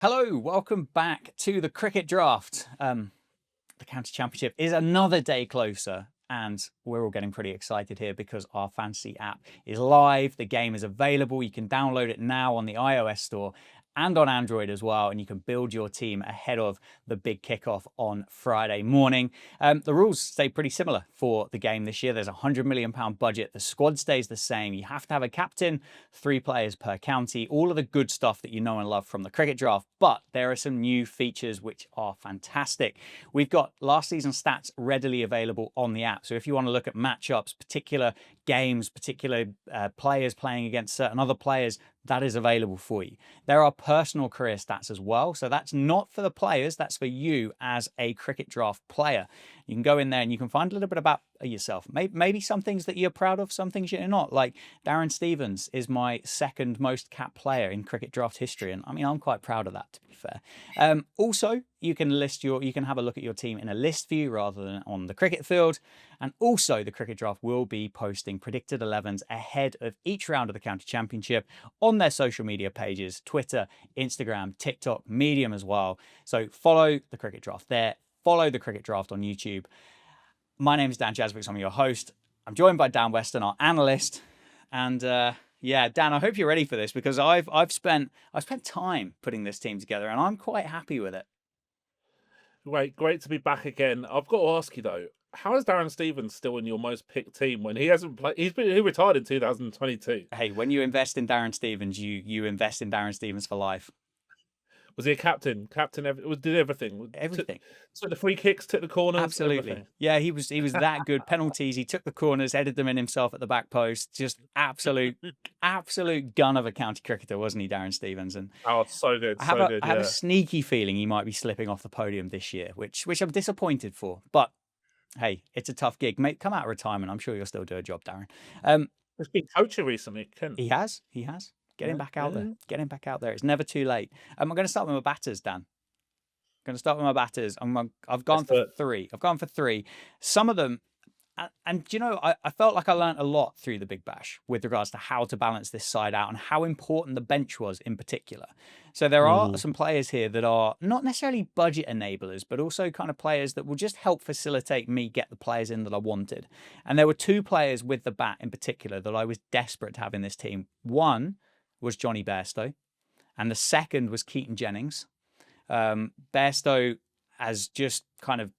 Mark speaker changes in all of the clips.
Speaker 1: Hello, welcome back to the cricket draft. The county championship is another day closer, and we're all getting pretty excited here because our fantasy app is live. The game is available. You can download it now on the iOS store and on Android as well, and you can build your team ahead of the big kickoff on Friday morning. The rules stay pretty similar for the game this year. There's a £100 million budget. The squad stays the same. You have to have a captain, 3 players per county, all of the good stuff that you know and love from the cricket draft. But there are some new features which are fantastic. We've got last season's stats readily available on the app. So if you want to look at matchups, particular games, particular players playing against certain other players, that is available for you. There are personal career stats as well. So that's not for the players, that's for you as a cricket draft player. You can go in there and you can find a little bit about yourself. Maybe some things that you're proud of, some things you're not. Like Darren Stevens is my second most capped player in cricket draft history. And I mean, I'm quite proud of that, to be fair. Also, you can have a look at your team in a list view rather than on the cricket field. And also the cricket draft will be posting predicted 11s ahead of each round of the county championship on their social media pages, Twitter, Instagram, TikTok, Medium as well. So follow the cricket draft there. Follow the cricket draft on YouTube. My name is Dan Jadzevics. I'm your host. I'm joined by Dan Weston, our analyst. And yeah, Dan, I hope you're ready for this because I've spent time putting this team together and I'm quite happy with it.
Speaker 2: Great to be back again. I've got to ask you though, how is Darren Stevens still in your most picked team when he hasn't played? He retired in 2022.
Speaker 1: Hey, when you invest in Darren Stevens, you invest in Darren Stevens for life.
Speaker 2: Was he a captain? Did everything.
Speaker 1: Everything.
Speaker 2: Took the free kicks, took the corners.
Speaker 1: Absolutely.
Speaker 2: Everything.
Speaker 1: Yeah, he was that good. Penalties. He took the corners, headed them in himself at the back post. Just absolute gun of a county cricketer, wasn't he, Darren Stevens? And
Speaker 2: Oh, so good.
Speaker 1: I have a sneaky feeling he might be slipping off the podium this year, which I'm disappointed for. But hey, it's a tough gig. Mate, come out of retirement. I'm sure you'll still do a job, Darren.
Speaker 2: He's been coaching recently, Ken.
Speaker 1: He has. Get him back out there. Get him back out there. It's never too late. I'm going to start with my batters, Dan. Going to start with my batters. I've gone for three. Some of them, and you know, I felt like I learned a lot through the Big Bash with regards to how to balance this side out and how important the bench was in particular. So there are some players here that are not necessarily budget enablers, but also kind of players that will just help facilitate me get the players in that I wanted. And there were 2 players with the bat in particular that I was desperate to have in this team. One was Johnny Bairstow, and the second was Keaton Jennings. Bairstow has just kind of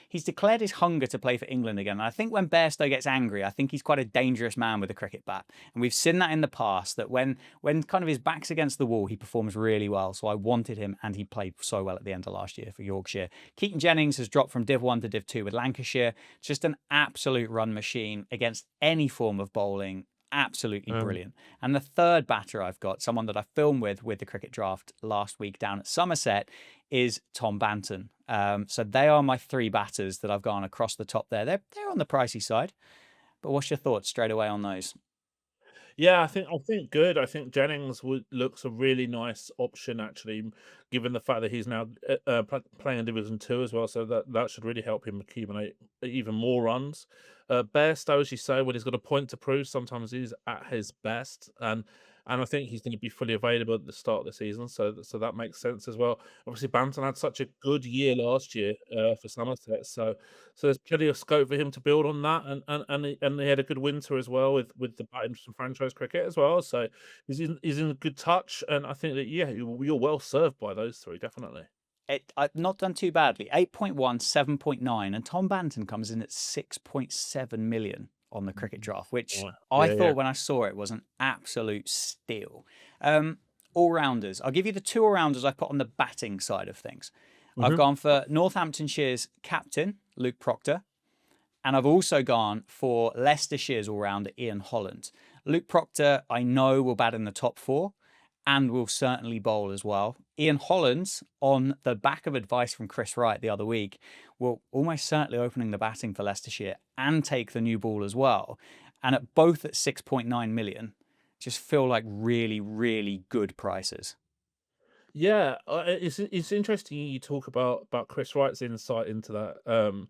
Speaker 1: he's declared his hunger to play for England again. And I think when Bairstow gets angry, I think he's quite a dangerous man with a cricket bat. And we've seen that in the past, that when kind of his back's against the wall, he performs really well. So I wanted him, and he played so well at the end of last year for Yorkshire. Keaton Jennings has dropped from Div 1 to Div 2 with Lancashire. Just an absolute run machine against any form of bowling. Absolutely brilliant. And the third batter I've got, someone that I filmed with the cricket draft last week down at Somerset, is Tom Banton. So they are my 3 batters that I've gone across the top there. They're on the pricey side. But what's your thoughts straight away on those?
Speaker 2: Yeah, I think good. I think Jennings looks a really nice option actually, given the fact that he's now playing in Division 2 as well. So that should really help him accumulate even more runs. Bairstow, as you say, when he's got a point to prove, sometimes he's at his best, and I think he's going to be fully available at the start of the season. So that makes sense as well. Obviously, Banton had such a good year last year for Somerset, so there's plenty of scope for him to build on that, and he had a good winter as well with the batting from franchise cricket as well. So he's in a good touch, and I think that you're well served by those 3 definitely.
Speaker 1: I've not done too badly. 8.1, 7.9, and Tom Banton comes in at 6.7 million on the cricket draft, which I thought when I saw it was an absolute steal. All-rounders. I'll give you the 2 all-rounders I put on the batting side of things. I've gone for Northamptonshire's captain, Luke Proctor, and I've also gone for Leicestershire's all-rounder, Ian Holland. Luke Proctor, I know, will bat in the top 4 and will certainly bowl as well. Ian Holland, on the back of advice from Chris Wright the other week, will almost certainly opening the batting for Leicestershire and take the new ball as well. And at both at 6.9 million, just feel like really, really good prices.
Speaker 2: Yeah, it's interesting you talk about Chris Wright's insight into that.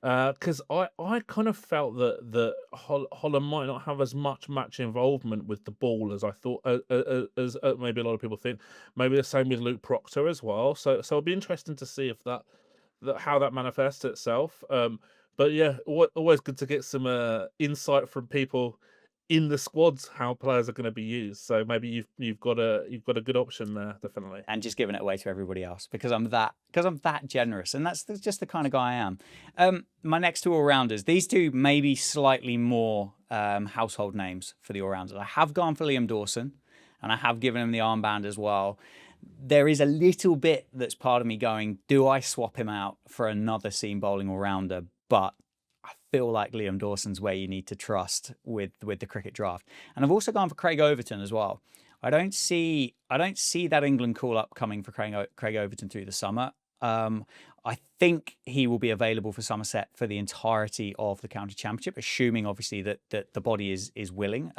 Speaker 2: Because I kind of felt that Holland might not have as much match involvement with the ball as I thought, as maybe a lot of people think. Maybe the same with Luke Proctor as well. So it'll be interesting to see if that how that manifests itself. But yeah, always good to get some insight from people in the squads how players are going to be used. So maybe you've got a good option there, definitely.
Speaker 1: And just giving it away to everybody else because I'm that generous, and that's just the kind of guy I am. My next two all rounders, these two maybe slightly more household names for the all rounders. I have gone for Liam Dawson, and I have given him the armband as well. There is a little bit that's part of me going, do I swap him out for another seam bowling all rounder? But I feel like Liam Dawson's where you need to trust with the cricket draft. And I've also gone for Craig Overton as well. I don't see that England call up coming for Craig Overton through the summer. I think he will be available for Somerset for the entirety of the county championship, assuming obviously that the body is willing.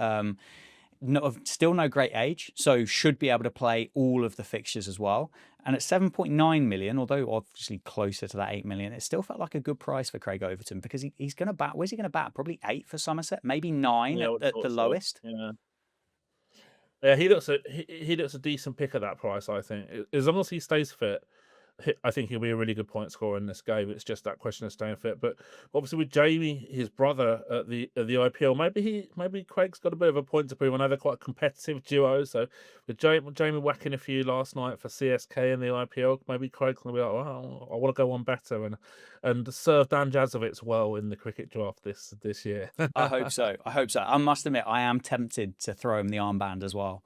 Speaker 1: No, still no great age, so should be able to play all of the fixtures as well. And at 7.9 million, although obviously closer to that 8 million, it still felt like a good price for Craig Overton because he's going to bat. Where's he going to bat? Probably 8 for Somerset, maybe 9
Speaker 2: Yeah, I would have
Speaker 1: at the
Speaker 2: thought so.
Speaker 1: lowest.
Speaker 2: Yeah. Yeah, he looks a decent pick at that price. I think as long as he stays fit, I think he'll be a really good point scorer in this game. It's just that question of staying fit. But obviously with Jamie, his brother at the IPL, maybe Craig's got a bit of a point to prove. I know they're quite a competitive duo. So with Jamie whacking a few last night for CSK in the IPL, maybe Craig's gonna be like, well, I want to go one better and serve Dan Jadzevics well in the cricket draft this year.
Speaker 1: I hope so. I hope so. I must admit, I am tempted to throw him the armband as well,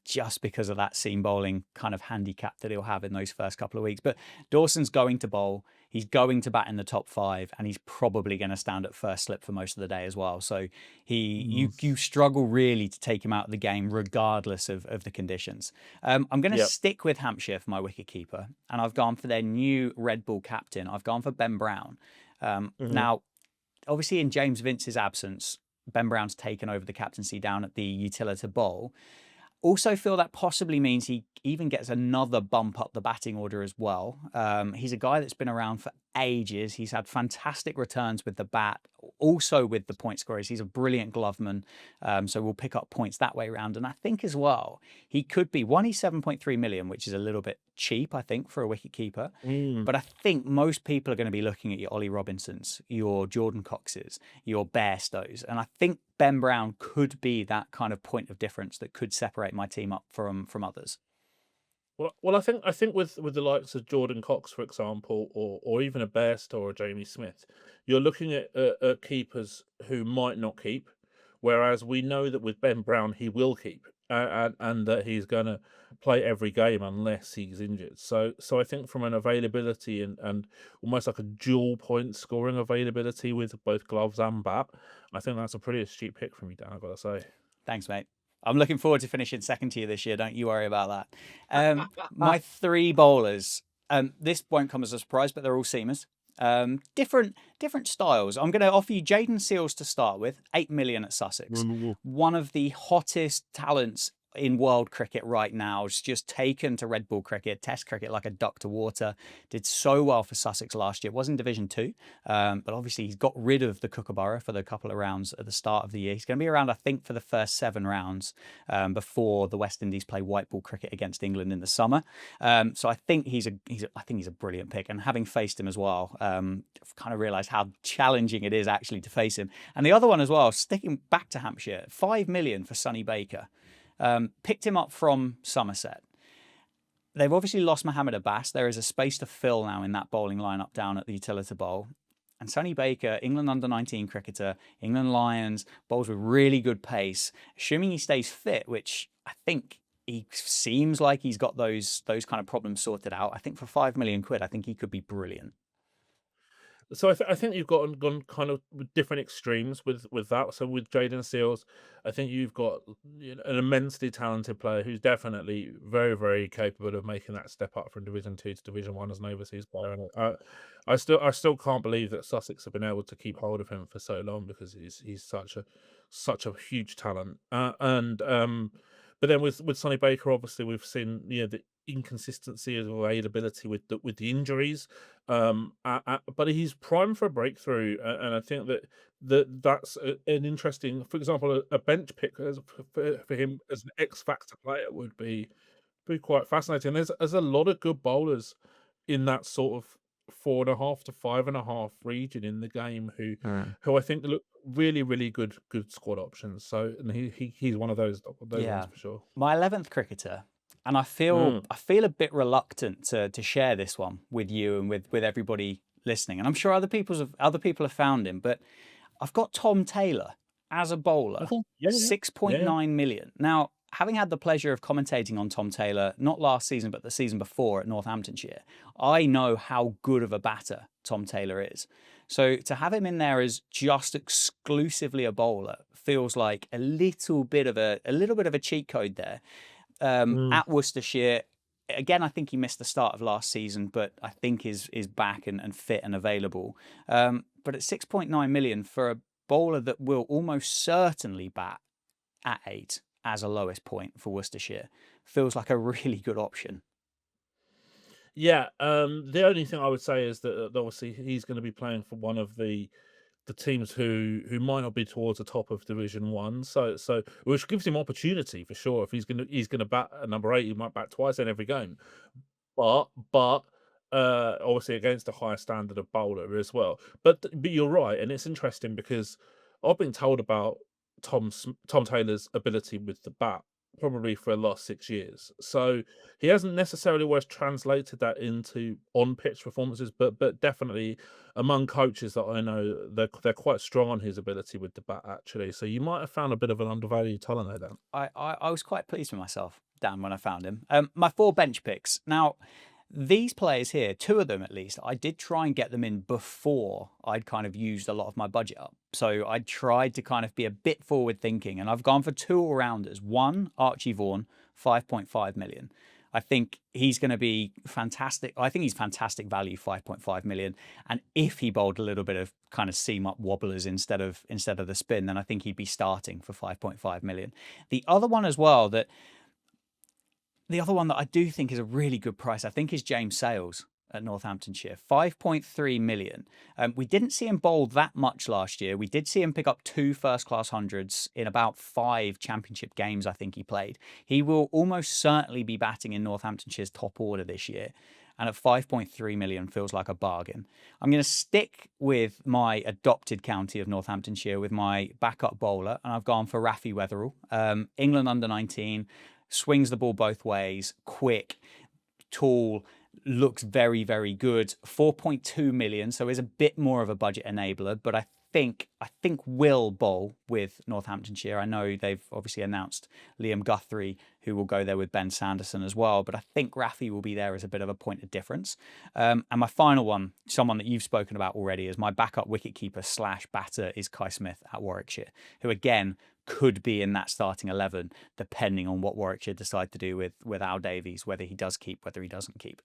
Speaker 1: just because of that seam bowling kind of handicap that he'll have in those first couple of weeks. But Dawson's going to bowl. He's going to bat in the top 5, and he's probably going to stand at first slip for most of the day as well. So you struggle really to take him out of the game regardless of the conditions. I'm going to
Speaker 2: Yep.
Speaker 1: stick with Hampshire for my wicket keeper, and I've gone for their new Red Bull captain. I've gone for Ben Brown.
Speaker 2: Mhm.
Speaker 1: Now, obviously in James Vince's absence, Ben Brown's taken over the captaincy down at the Utilita Bowl. Also feel that possibly means he even gets another bump up the batting order as well. He's a guy that's been around for ages. He's had fantastic returns with the bat, also with the point scorers. He's a brilliant gloveman, so we'll pick up points that way around. And I think as well, he could be one. He's 7.3 million, which is a little bit cheap, I think, for a wicket keeper.
Speaker 2: Mm.
Speaker 1: But I think most people are going to be looking at your Ollie Robinsons, your Jordan Coxes, your Bairstows. And I think Ben Brown could be that kind of point of difference that could separate my team up from others.
Speaker 2: Well, I think with the likes of Jordan Cox, for example, or even a Bairstow or a Jamie Smith, you're looking at keepers who might not keep, whereas we know that with Ben Brown he will keep, and that he's going to play every game unless he's injured. So I think from an availability and almost like a dual point scoring availability with both gloves and bat, I think that's a pretty astute pick from you, Dan. I've got to say.
Speaker 1: Thanks, mate. I'm looking forward to finishing second to you this year. Don't you worry about that. My 3 bowlers. This won't come as a surprise, but they're all seamers. Different styles. I'm going to offer you Jaden Seals to start with. 8 million at Sussex. One of the hottest talents in world cricket right now. Is just taken to Red Bull cricket, Test cricket like a duck to water. Did so well for Sussex last year. Was in Division 2, but obviously he's got rid of the Kookaburra for the couple of rounds at the start of the year. He's going to be around, I think, for the first 7 rounds before the West Indies play white ball cricket against England in the summer. So I think he's a brilliant pick. And having faced him as well, I've kind of realised how challenging it is actually to face him. And the other one as well, sticking back to Hampshire, 5 million for Sonny Baker. Picked him up from Somerset. They've obviously lost Mohammed Abbas. There is a space to fill now in that bowling lineup down at the Utilita Bowl. And Sonny Baker, England under-19 cricketer, England Lions, bowls with really good pace. Assuming he stays fit, which I think he seems like he's got those kind of problems sorted out. I think for 5 million quid, I think he could be brilliant.
Speaker 2: So I think you've gone kind of with different extremes with that. So with Jaden Seals, I think you've got an immensely talented player who's definitely very, very capable of making that step up from Division 2 to Division 1 as an overseas player. And I still can't believe that Sussex have been able to keep hold of him for so long because he's such a huge talent. But then with Sonny Baker, obviously we've seen inconsistency of availability with the injuries. But he's primed for a breakthrough, and I think that's an interesting, for example, a bench pick for him as an X factor player would be quite fascinating. There's a lot of good bowlers in that sort of 4.5 to 5.5 region in the game
Speaker 3: Mm.
Speaker 2: who I think look really good squad options. So and he's one of those ones
Speaker 1: Yeah.
Speaker 2: for sure.
Speaker 1: My 11th cricketer, and I feel
Speaker 2: Mm.
Speaker 1: a bit reluctant to share this one with you and with everybody listening. And I'm sure other people have found him, but I've got Tom Taylor as a bowler,
Speaker 2: Okay. Yeah.
Speaker 1: 6.9 million. Now, having had the pleasure of commentating on Tom Taylor, not last season, but the season before at Northamptonshire, I know how good of a batter Tom Taylor is. So to have him in there as just exclusively a bowler feels like a little bit of a cheat code there.
Speaker 2: Mm.
Speaker 1: At Worcestershire, again, I think he missed the start of last season, but I think is back and fit and available. But at 6.9 million for a bowler that will almost certainly bat at 8 as a lowest point for Worcestershire, feels like a really good option.
Speaker 2: Yeah, the only thing I would say is that obviously he's going to be playing for one of the teams who might not be towards the top of Division One, so which gives him opportunity for sure. If he's gonna bat at number 8, he might bat twice in every game. But obviously against a higher standard of bowler as well. But you're right, and it's interesting because I've been told about Tom Taylor's ability with the bat probably for the last 6 years. So he hasn't necessarily always translated that into on pitch performances, but definitely among coaches that I know, they're quite strong on his ability with the bat actually. So you might have found a bit of an undervalued talent there, Dan.
Speaker 1: I was quite pleased with myself, Dan, when I found him. My 4 bench picks. Now, these players here, 2 of them at least, I did try and get them in before I'd kind of used a lot of my budget up. So I tried to kind of be a bit forward thinking, and I've gone for 2 all-rounders. One, Archie Vaughan, 5.5 million. I think he's going to be fantastic. I think he's fantastic value, 5.5 million. And if he bowled a little bit of kind of seam up wobblers instead of the spin, then I think he'd be starting for 5.5 million. The other one as well that I do think is a really good price, I think, is James Sales at Northamptonshire, 5.3 million. We didn't see him bowl that much last year. We did see him pick up 2 first-class hundreds in about 5 championship games I think he played. He will almost certainly be batting in Northamptonshire's top order this year. And at 5.3 million feels like a bargain. I'm going to stick with my adopted county of Northamptonshire with my backup bowler, and I've gone for Rafi Wetherell. England under 19, swings the ball both ways, quick, tall, looks very good. 4.2 million, so is a bit more of a budget enabler, but I think will bowl with Northamptonshire. I know they've obviously announced Liam Guthrie, who will go there with Ben Sanderson as well, but I think Rafi will be there as a bit of a point of difference. And my final one, someone that you've spoken about already, is my backup wicketkeeper / batter is Kai Smith at Warwickshire, who again could be in that starting 11, depending on what Warwickshire decide to do with Al Davies, whether he does keep, whether he doesn't keep.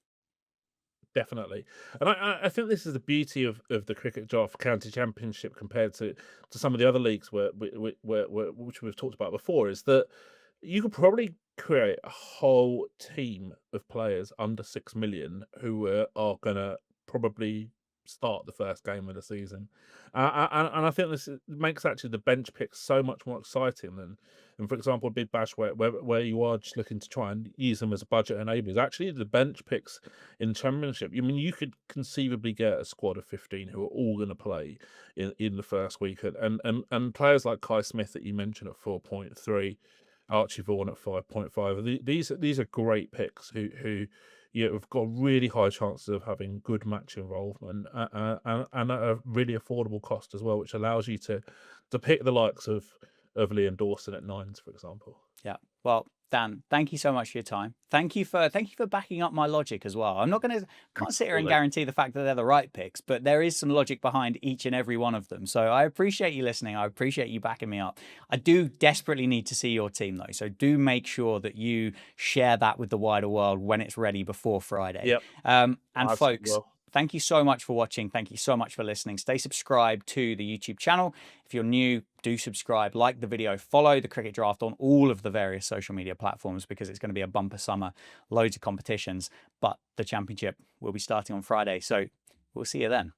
Speaker 2: Definitely, and I think this is the beauty of the cricket draft county championship compared to some of the other leagues which we've talked about before, is that you could probably create a whole team of players under 6 million who are gonna probably start the first game of the season, and I think makes actually the bench picks so much more exciting than, for example, Big Bash, where you are just looking to try and use them as a budget enablers. Actually, the bench picks in Championship, I mean, you could conceivably get a squad of 15 who are all going to play in the first week, and players like Kai Smith that you mentioned at 4.3, Archie Vaughan at 5.5. These are great picks who have got really high chances of having good match involvement, and at a really affordable cost as well, which allows you to pick the likes of Liam Dawson at 9s, for example.
Speaker 1: Yeah. Well, Dan, thank you so much for your time. Thank you for backing up my logic as well. I'm not going to can't sit here and guarantee the fact that they're the right picks, but there is some logic behind each and every one of them. So I appreciate you listening. I appreciate you backing me up. I do desperately need to see your team though, so do make sure that you share that with the wider world when it's ready before Friday.
Speaker 2: Yep.
Speaker 1: And
Speaker 2: Absolutely
Speaker 1: folks,
Speaker 2: will.
Speaker 1: thank you so much for watching. Thank you so much for listening. Stay subscribed to the YouTube channel. If you're new, do subscribe, like the video, follow the Cricket Draft on all of the various social media platforms, because it's going to be a bumper summer, loads of competitions, but the championship will be starting on Friday. So we'll see you then.